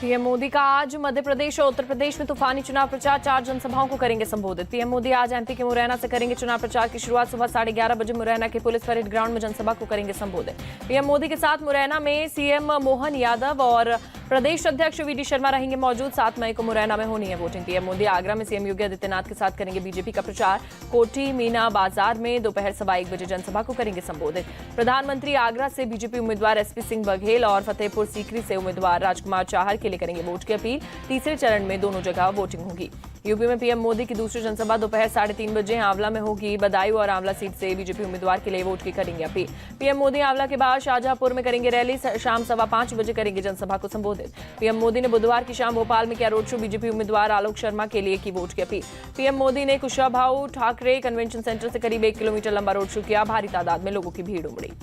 PM Modi का आज मध्य प्रदेश और उत्तर प्रदेश में तूफानी चुनाव प्रचार, 4 जनसभाओं को करेंगे संबोधित। पीएम मोदी आज एमपी के मुरैना से करेंगे चुनाव प्रचार की शुरुआत। सुबह 11:30 बजे मुरैना के पुलिस परेड ग्राउंड में जनसभा को करेंगे संबोधित। पीएम मोदी के साथ मुरैना में सीएम मोहन यादव और प्रदेश अध्यक्ष वीडी शर्मा रहेंगे मौजूद। 7 मई को मुरैना में होनी है वोटिंग। पीएम मोदी आगरा में सीएम योगी आदित्यनाथ के साथ करेंगे बीजेपी का प्रचार। कोठी मीना बाजार में दोपहर 1:15 बजे जनसभा को करेंगे संबोधित। प्रधानमंत्री आगरा से बीजेपी उम्मीदवार एसपी सिंह बघेल और फतेहपुर सीकरी से उम्मीदवार राजकुमार चाहर के लिए करेंगे वोट की अपील। तीसरे चरण में दोनों जगह वोटिंग होगी। यूपी में पीएम मोदी की दूसरी जनसभा दोपहर 3:30 बजे आंवला में होगी। बदायूं और आंवला सीट से बीजेपी उम्मीदवार के लिए वोट की करेंगे अपील। पीएम मोदी आंवला के बाद शाहजहांपुर में करेंगे रैली। शाम 5:15 बजे करेंगे जनसभा को संबोधित। पीएम मोदी ने बुधवार की शाम भोपाल में किया रोड शो। बीजेपी उम्मीदवार आलोक शर्मा के लिए की वोट की अपील। पीएम मोदी ने कुशाभाऊ ठाकरे कन्वेंशन सेंटर से करीब 1 किलोमीटर लंबा रोड शो किया। भारी तादाद में लोगों की भीड़ उमड़ी।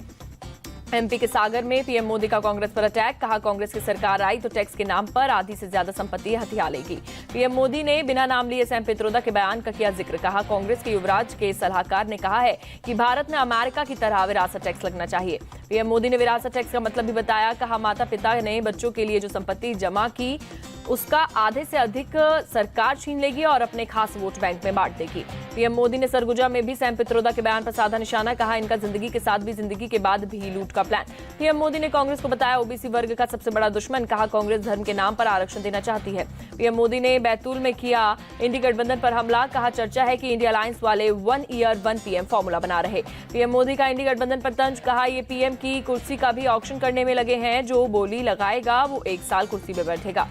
एमपी के सागर में पीएम मोदी का कांग्रेस पर अटैक। कहा, कांग्रेस की सरकार आई तो टैक्स के नाम पर आधी से ज्यादा संपत्ति हथिया लेगी। पीएम मोदी ने बिना नाम लिए सैम पित्रोदा के बयान का किया जिक्र। कहा, कांग्रेस के युवराज के सलाहकार ने कहा है कि भारत में अमेरिका की तरह विरासत टैक्स लगना चाहिए। पीएम मोदी ने विरासत टैक्स का मतलब भी बताया। कहा, माता पिता ने बच्चों के लिए जो संपत्ति जमा की उसका आधे से अधिक सरकार छीन लेगी और अपने खास वोट बैंक में बांट देगी। पीएम मोदी ने सरगुजा में भी सैम पित्रोदा के बयान पर साधा निशाना। कहा, इनका जिंदगी के साथ भी जिंदगी के बाद भी लूट का प्लान। पीएम मोदी ने कांग्रेस को बताया ओबीसी वर्ग का सबसे बड़ा दुश्मन। कहा, कांग्रेस धर्म के नाम पर आरक्षण देना चाहती है। पीएम मोदी ने बैतूल में किया इंडी गठबंधन पर हमला। कहा, चर्चा है कि इंडिया अलायंस वाले 1 ईयर 1 पीएम फॉर्मूला बना रहे। पीएम मोदी का इंडी गठबंधन पर तंज। कहा, ये पीएम की कुर्सी का भी ऑक्शन करने में लगे हैं। जो बोली लगाएगा वो 1 साल कुर्सी पर बैठेगा।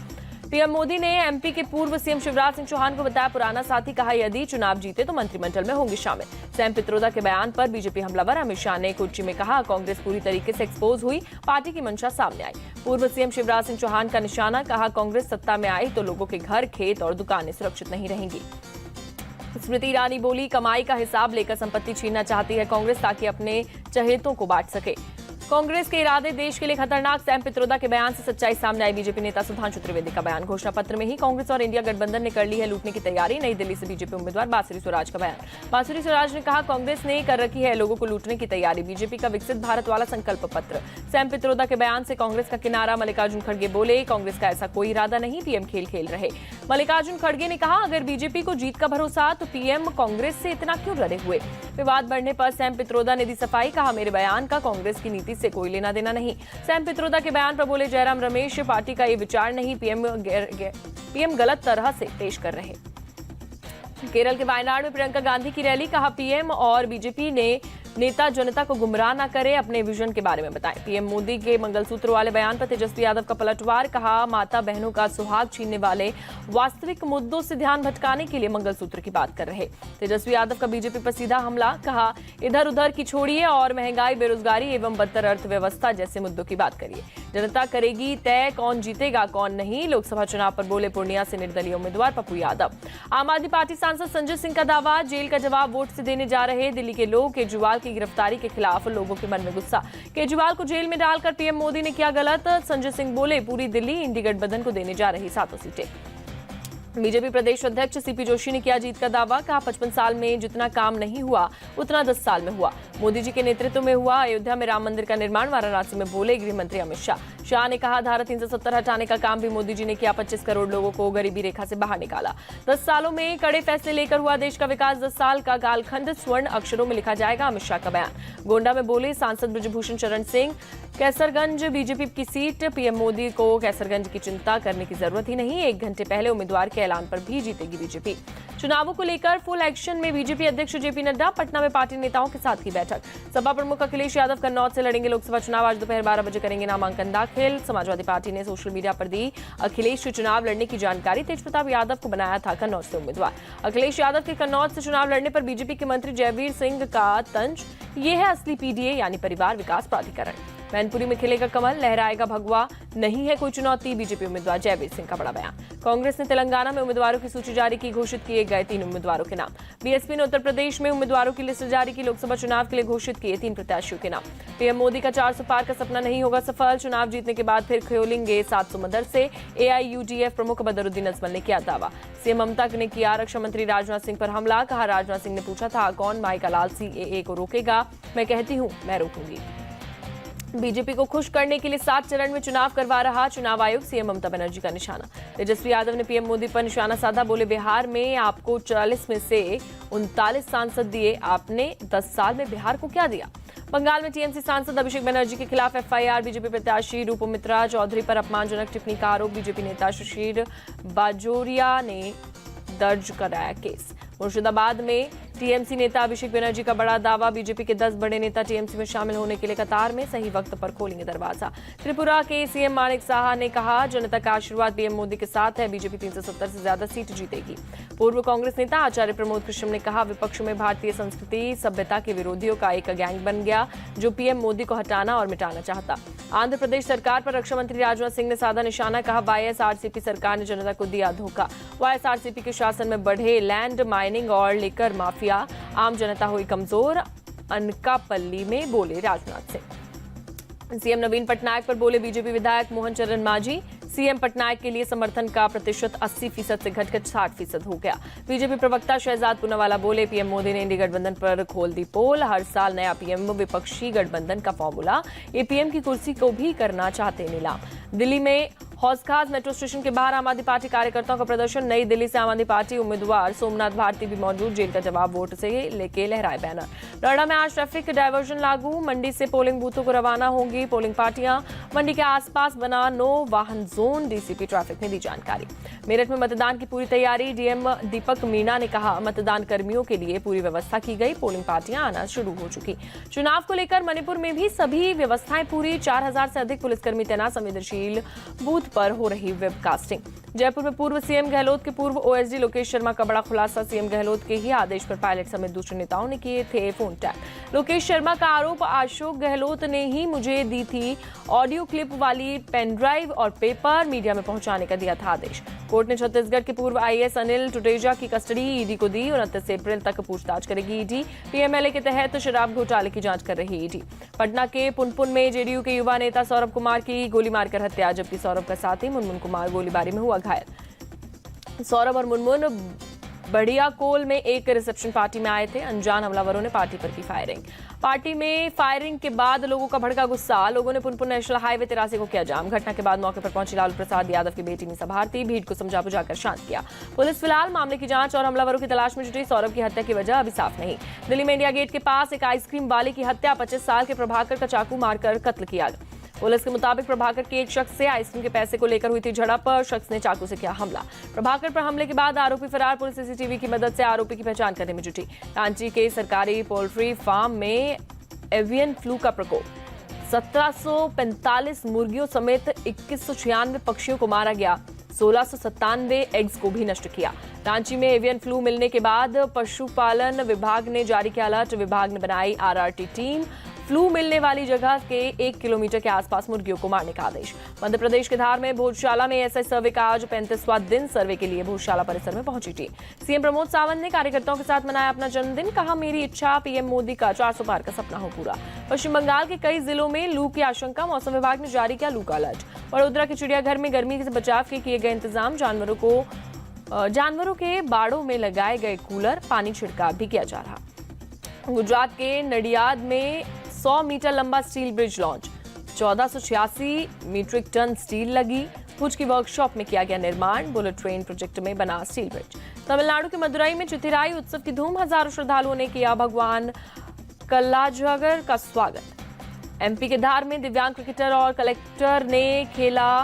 पीएम मोदी ने एमपी के पूर्व सीएम शिवराज सिंह चौहान को बताया पुराना साथी। कहा, यदि चुनाव जीते तो मंत्रिमंडल में होंगे शामिल। सैम पित्रोदा के बयान पर बीजेपी हमलावर अमित शाह ने कोच्चि में कहा, कांग्रेस पूरी तरीके से एक्सपोज हुई, पार्टी की मंशा सामने आई। पूर्व सीएम शिवराज सिंह चौहान का निशाना। कहा, कांग्रेस सत्ता में आई तो लोगों के घर, खेत और दुकानें सुरक्षित नहीं रहेंगी। स्मृति ईरानी बोली, कमाई का हिसाब लेकर संपत्ति छीनना चाहती है कांग्रेस ताकि अपने चहेतों को बांट सके। कांग्रेस के इरादे देश के लिए खतरनाक। सैम पित्रोदा के बयान से सच्चाई सामने आई। बीजेपी नेता सुधांशु त्रिवेदी का बयान। घोषणा पत्र में ही कांग्रेस और इंडिया गठबंधन ने कर ली है लूटने की तैयारी। नई दिल्ली से बीजेपी उम्मीदवार बांसुरी स्वराज का बयान। बांसुरी स्वराज ने कहा, कांग्रेस ने कर रखी है लोगों को लूटने की तैयारी। बीजेपी का विकसित भारत वाला संकल्प पत्र। सैम पित्रोदा के बयान से कांग्रेस का किनारा। मल्लिकार्जुन खड़गे बोले, कांग्रेस का ऐसा कोई इरादा नहीं, पीएम खेल खेल रहे। मल्लिकार्जुन खड़गे ने कहा, अगर बीजेपी को जीत का भरोसा तो पीएम कांग्रेस से इतना क्यों डरे हुए। विवाद बढ़ने पर सैम पित्रोदा ने दी सफाई। कहा, मेरे बयान का कांग्रेस की नीति से कोई लेना देना नहीं। सैम पित्रोदा के बयान पर बोले जयराम रमेश, पार्टी का ये विचार नहीं, पीएम गलत तरह से पेश कर रहे। केरल के वायनाड में प्रियंका गांधी की रैली। कहा, पीएम और बीजेपी ने नेता जनता को गुमराह न करे, अपने विजन के बारे में बताएं। पीएम मोदी के मंगलसूत्र वाले बयान पर तेजस्वी यादव का पलटवार। कहा, माता बहनों का सुहाग छीनने वाले वास्तविक मुद्दों से ध्यान भटकाने के लिए मंगलसूत्र की बात कर रहे। तेजस्वी यादव का बीजेपी पर सीधा हमला। कहा, इधर उधर की छोड़िए और महंगाई, बेरोजगारी एवं बदतर अर्थव्यवस्था जैसे मुद्दों की बात करिए। जनता करेगी तय कौन जीतेगा कौन नहीं। लोकसभा चुनाव पर बोले पूर्णिया से निर्दलीय उम्मीदवार पप्पू यादव। आम आदमी पार्टी सांसद संजय सिंह का दावा, जेल का जवाब वोट से देने जा रहे दिल्ली के लोग। केजरीवाल की गिरफ्तारी के खिलाफ लोगों के मन में गुस्सा। केजरीवाल को जेल में डालकर पीएम मोदी ने किया गलत। संजय सिंह बोले, पूरी दिल्ली इंडी गठबंधन को देने जा रही 7 सीटें। बीजेपी प्रदेश अध्यक्ष सीपी जोशी ने किया जीत का दावा। कहा, 55 साल में जितना काम नहीं हुआ उतना 10 साल में हुआ। मोदी जी के नेतृत्व में हुआ। अयोध्या में राम मंदिर का निर्माण। वाराणसी में बोले गृह मंत्री अमित शाह। शाह ने कहा, धारा 370 हटाने का काम भी मोदी जी ने किया। 25 करोड़ लोगों को गरीबी रेखा से बाहर निकाला। 10 सालों में कड़े फैसले लेकर हुआ देश का विकास। 10 साल का कालखंड स्वर्ण अक्षरों में लिखा जाएगा। अमित शाह का बयान। गोंडा में बोले सांसद ब्रजभूषण शरण सिंह। कैसरगंज बीजेपी की सीट। पीएम मोदी को कैसरगंज की चिंता करने की जरूरत ही नहीं। 1 घंटे पहले उम्मीदवार के ऐलान पर भी जीतेगी बीजेपी। चुनावों को लेकर फुल एक्शन में बीजेपी अध्यक्ष जेपी नड्डा। पटना में पार्टी नेताओं के साथ की बैठक। सपा प्रमुख अखिलेश यादव कन्नौज से लड़ेंगे लोकसभा चुनाव। आज दोपहर 12 बजे करेंगे नामांकन दाखिल। समाजवादी पार्टी ने सोशल मीडिया पर दी अखिलेश से चुनाव लड़ने की जानकारी। तेजप्रताप यादव को बनाया था कन्नौज से उम्मीदवार। अखिलेश यादव के कन्नौज से चुनाव लड़ने पर बीजेपी के मंत्री जयवीर सिंह का तंज। ये है असली पीडीए यानी परिवार विकास प्राधिकरण। मैनपुरी में खिलेगा कमल, लहराएगा भगवा, नहीं है कोई चुनौती। बीजेपी उम्मीदवार जयवीर सिंह का बड़ा बयान। कांग्रेस ने तेलंगाना में उम्मीदवारों की सूची जारी की। घोषित किए गए 3 उम्मीदवारों के नाम। बीएसपी ने उत्तर प्रदेश में उम्मीदवारों की लिस्ट जारी की। लोकसभा चुनाव के लिए घोषित किए 3 प्रत्याशियों के नाम। पीएम मोदी का 400 पार का सपना नहीं होगा सफल। चुनाव जीतने के बाद फिर खोलेंगे 700 मदरसे। एआईयूडीएफ प्रमुख बदरुद्दीन अजमल ने किया दावा। सीएम ममता ने किया रक्षा मंत्री राजनाथ सिंह पर हमला। कहा, राजनाथ सिंह ने पूछा था कौन भाई का लाल सीएए को रोकेगा। मैं कहती हूं मैं रोकूंगी। बीजेपी को खुश करने के लिए 7 चरण में चुनाव करवा रहा चुनाव आयोग, सीएम ममता बनर्जी का निशाना। तेजस्वी यादव ने पीएम मोदी पर निशाना साधा, बोले बिहार में आपको 40 में से 39 सांसद दिए, आपने 10 साल में बिहार को क्या दिया। बंगाल में टीएमसी सांसद अभिषेक बनर्जी के खिलाफ एफआईआर, बीजेपी प्रत्याशी रूपमित्रा चौधरी पर अपमानजनक टिप्पणी का आरोप, बीजेपी नेता शिशिर बाजोरिया ने दर्ज कराया केस। मुर्शिदाबाद में टीएमसी नेता अभिषेक बनर्जी का बड़ा दावा, बीजेपी के 10 बड़े नेता टीएमसी में शामिल होने के लिए कतार में, सही वक्त पर खोलेंगे दरवाजा। त्रिपुरा के सीएम माणिक साहा ने कहा, जनता का आशीर्वाद पीएम मोदी के साथ है, बीजेपी 370 से ज्यादा सीट जीतेगी। पूर्व कांग्रेस नेता आचार्य प्रमोद कृष्ण ने कहा, विपक्ष में भारतीय संस्कृति सभ्यता के विरोधियों का एक गैंग बन गया जो पीएम मोदी को हटाना और मिटाना चाहता। आंध्र प्रदेश सरकार पर रक्षा मंत्री राजनाथ सिंह ने साधा निशाना, कहा वाईएसआरसीपी सरकार ने जनता को दिया धोखा। वाईएसआरसीपी के शासन में बढ़े लैंड माइनिंग और लेकर माफिया, आम जनता हुई कमजोर, अनकापल्ली में बोले राजनाथ सिंह। सीएम नवीन पटनायक पर बोले बीजेपी विधायक मोहन चरण मांझी, सीएम पटनायक के लिए समर्थन का प्रतिशत 80% से घटकर 60% हो गया। बीजेपी प्रवक्ता शहजाद पूनावाला बोले, पीएम मोदी ने इंडी गठबंधन पर खोल दी पोल, हर साल नया पीएम, विपक्षी गठबंधन का फॉर्मूला, ये पीएम की कुर्सी को भी करना चाहते नीलाम। दिल्ली में हौसखास मेट्रो स्टेशन के बाहर आम आदमी पार्टी कार्यकर्ताओं का प्रदर्शन, नई दिल्ली से आम आदमी पार्टी उम्मीदवार सोमनाथ भारती भी मौजूद, जेल का जवाब वोट से लेके लहराए बैनर। नोएडा में आज ट्रैफिक डायवर्जन लागू, मंडी से पोलिंग बूथों को रवाना होंगी पोलिंग पार्टियां, मंडी के आसपास बना नो वाहन जोन, डीसीपी ट्रैफिक ने दी जानकारी। मेरठ में मतदान की पूरी तैयारी, डीएम दीपक मीणा ने कहा, मतदान कर्मियों के लिए पूरी व्यवस्था की गई, पोलिंग पार्टियां आना शुरू हो चुकी। चुनाव को लेकर मणिपुर में भी सभी व्यवस्थाएं पूरी, 4000 से अधिक पुलिसकर्मी तैनात, संवेदनशील बूथ पर हो रही वेबकास्टिंग। जयपुर में पूर्व सीएम गहलोत के पूर्व ओएसडी लोकेश शर्मा का बड़ा खुलासा, सीएम गहलोत के ही आदेश पर पायलट समेत दूसरे नेताओं ने किए थे फोन टैप। लोकेश शर्मा का आरोप, अशोक गहलोत ने ही मुझे दी थी ऑडियो क्लिप वाली पेन ड्राइव और पेपर, मीडिया में पहुंचाने का दिया था आदेश। कोर्ट ने छत्तीसगढ़ के पूर्व आईएएस अनिल टुटेजा की कस्टडी ईडी को दी, 29 अप्रैल तक पूछताछ करेगी ईडी। पीएमएलए के तहत शराब घोटाले की जांच कर रही ईडी। पटना के पुनपुन में जेडीयू के युवा नेता सौरभ कुमार की गोली मारकर हत्या, जबकि सौरभ का साथी मुनमुन कुमार गोलीबारी में हुआ घायल। सौरभ और मुनमुन बढ़िया कोल में एक रिसेप्शन पार्टी में आए थे, अनजान हमलावरों ने पार्टी पर की फायरिंग। पार्टी में फायरिंग के बाद लोगों का भड़का गुस्सा, लोगों ने पुनपुन नेशनल हाईवे 83 को किया जाम। घटना के बाद मौके पर पहुंची लालू प्रसाद यादव की बेटी मीसा भारती, भीड़ को समझा बुझाकर शांत किया। पुलिस फिलहाल मामले की जांच और हमलावरों की तलाश में जुटी। सौरभ की हत्या की वजह अभी साफ नहीं। दिल्ली में इंडिया गेट के पास एक आइसक्रीम वाले की हत्या, 25 साल के प्रभाकर का चाकू मारकर कत्ल किया। पुलिस के मुताबिक प्रभाकर के एक शख्स से आइसक्रीम के पैसे को लेकर हुई थी झड़प, शख्स ने चाकू से किया हमला। प्रभाकर पर हमले के बाद आरोपी फरार, पुलिस सीसीटीवी की मदद से आरोपी की पहचान करने में जुटी। रांची के सरकारी पोल्ट्री फार्म में एवियन फ्लू का प्रकोप, 1745 मुर्गियों समेत 2196 पक्षियों को मारा गया, 1697 एग्स को भी नष्ट किया। रांची में एवियन फ्लू मिलने के बाद पशुपालन विभाग ने जारी किया अलर्ट, विभाग ने बनाई आरआरटी टीम, फ्लू मिलने वाली जगह के 1 किलोमीटर के आसपास मुर्गियों को मारने का आदेश। मध्य प्रदेश के धार में भोजशाला में एसआई सर्वे का आज 35वां दिन, सर्वे के लिए भोजशाला परिसर में पहुंची टीम। सीएम प्रमोद सावंत ने कार्यकर्ताओं के साथ मनाया अपना जन्मदिन, कहा मेरी इच्छा पीएम मोदी का 400 पार का सपना हो पूरा। पश्चिम बंगाल के कई जिलों में लू की आशंका, मौसम विभाग ने जारी किया लू का अलर्ट। वडोदरा के चिड़ियाघर में गर्मी से बचाव के किए गए इंतजाम, जानवरों के बाड़ों में लगाए गए कूलर, पानी छिड़काव भी किया जा रहा। गुजरात के नडियाद में 100 मीटर लंबा steel bridge launch, 1486 metric tonne steel लगी। भुज की वर्कशॉप में किया गया निर्माण, बुलेट ट्रेन प्रोजेक्ट में बना स्टील ब्रिज। तमिलनाडु के मदुरई में चिथिराई उत्सव की धूम, हजारों श्रद्धालुओं ने किया भगवान कल्लाजगर का स्वागत। एमपी के धार में दिव्यांग क्रिकेटर और कलेक्टर ने खेला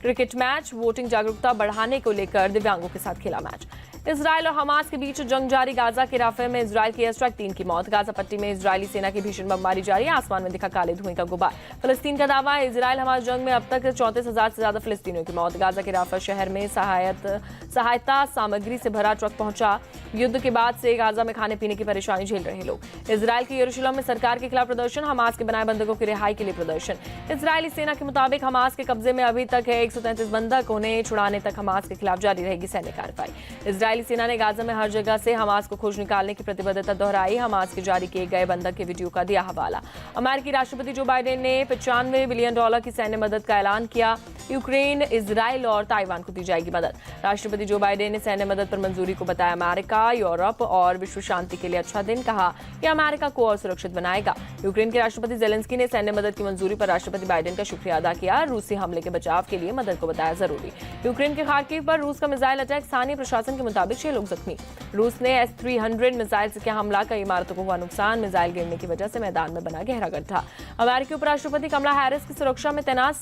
क्रिकेट मैच, वोटिंग जागरूकता बढ़ाने को लेकर दिव्यांगों के साथ खेला मैच। इजराइल और हमास के बीच जंग जारी, गाजा के राफे में इजराइल की एयर स्ट्राइक, 3 की मौत। गाजा पट्टी में इजरायली सेना की भीषण बमबारी जारी, आसमान में दिखा काले धुएं का गुबार। फलस्तीन का दावा है इजराइल हमास जंग में अब तक 34,000 से ज्यादा फलस्तीनियों की मौत। गाजा के राफा शहर में सहायता सामग्री से भरा ट्रक पहुंचा। युद्ध के बाद से गाजा में खाने पीने की परेशानी झेल रहे लोग। इजराइल के यरूशलेम में सरकार के खिलाफ प्रदर्शन, हमास के बनाए बंधकों की रिहाई के लिए प्रदर्शन। इजरायली सेना के मुताबिक हमास के कब्जे में अभी तक है 133 बंधक, उन्हें छुड़ाने तक हमास के खिलाफ जारी रहेगी सैन्य कार्रवाई। इजरायली सेना ने गाजा में हर जगह से हमास को खोज निकालने की प्रतिबद्धता दोहराई। हमास के जारी किए गए बंधक के वीडियो का दिया हवाला। अमेरिकी राष्ट्रपति जो बाइडेन ने $95 बिलियन की सैन्य मदद का ऐलान किया। यूक्रेन, इजराइल और ताइवान को दी जाएगी मदद। राष्ट्रपति जो बाइडेन ने सैन्य मदद पर मंजूरी को बताया अमेरिका, यूरोप और विश्व शांति के लिए अच्छा दिन। कहा कि अमेरिका को और सुरक्षित बनाएगा। यूक्रेन के राष्ट्रपति जेलेंस्की ने सैन्य मदद की मंजूरी पर राष्ट्रपति बाइडेन का शुक्रिया अदा किया। रूसी हमले के बचाव के लिए मदद को बताया जरूरी। यूक्रेन के खार्किव पर रूस का मिसाइल अटैक, स्थानीय प्रशासन के मुताबिक 6 लोग जख्मी। रूस ने S-300 मिसाइल से किया हमला, कई इमारतों को हुआ नुकसान। मिसाइल गिरने की वजह से मैदान में बना गहरा गड्ढा। अमेरिकी उपराष्ट्रपति कमला हैरिस की सुरक्षा में तैनात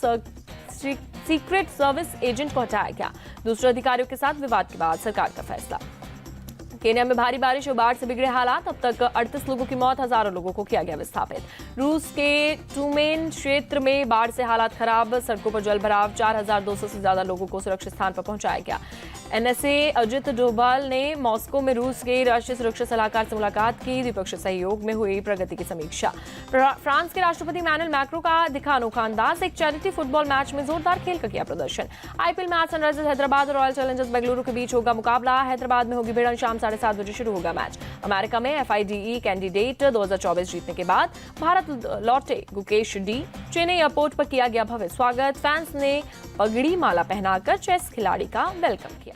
सीक्रेट सर्विस एजेंट को हटाया गया। दूसरे अधिकारियों के साथ विवाद के बाद सरकार का फैसला। केन्या में भारी बारिश और बाढ़ से बिगड़े हालात, अब तक 38 लोगों की मौत, हजारों लोगों को किया गया विस्थापित। रूस के टूमेन क्षेत्र में बाढ़ से हालात खराब, सड़कों पर जलभराव, 4200 से ज्यादा लोगों को सुरक्षित स्थान पर पहुंचाया गया। NSA अजित डोभाल ने मॉस्को में रूस के राष्ट्रीय सुरक्षा सलाहकार से मुलाकात की। द्विपक्षीय सहयोग में हुई प्रगति की समीक्षा। फ्रांस के राष्ट्रपति इमैनुअल मैक्रों का दिखा अनोखा अंदाज, एक चैरिटी फुटबॉल मैच में जोरदार खेल का किया प्रदर्शन। IPL में आज सनराइजर्स हैदराबाद और रॉयल चैलेंजर्स बेंगलुरु के बीच होगा मुकाबला। हैदराबाद में होगी भिड़ंत, शाम 7:30 बजे शुरू होगा मैच। अमेरिका में FIDE कैंडिडेट 2024 जीतने के बाद भारत लौटे गुकेश डी। चेन्नई एयरपोर्ट पर किया गया भव्य स्वागत। फैंस ने पगड़ी माला पहनाकर चेस खिलाड़ी का वेलकम किया।